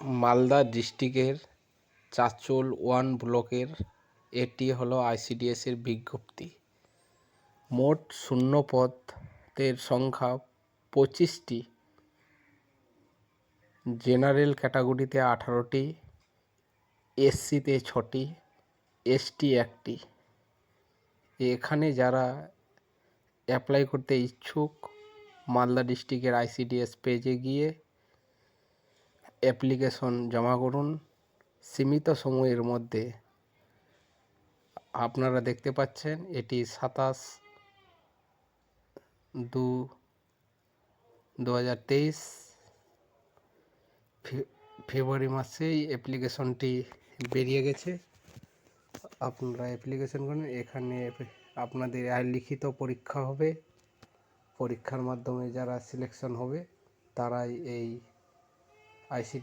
মালদা ডিস্ট্রিক্টের চাঁচল 1 ব্লকের এটি হলো আইসিডিএসের বিজ্ঞপ্তি। মোট শূন্য পদের সংখ্যা 25টি, জেনারেল ক্যাটাগরিতে 18টি, এসসিতে 6টি, এসটি 1টি। এখানে যারা অ্যাপ্লাই করতে ইচ্ছুক মালদা ডিস্ট্রিক্টের আইসিডিএস পেজে গিয়ে অ্যাপ্লিকেশন জমা করুন। সীমিত সময়ের মধ্যে আপনারা দেখতে পাচ্ছেন এটি 27/2/2023 ফেব্রুয়ারি মাসেই অ্যাপ্লিকেশনটি বেরিয়ে গেছে। আপনারা অ্যাপ্লিকেশন করুন। এখানে আপনাদের লিখিত পরীক্ষা হবে। পরীক্ষার মাধ্যমে যারা সিলেকশন হবে তারাই এই আইসিডি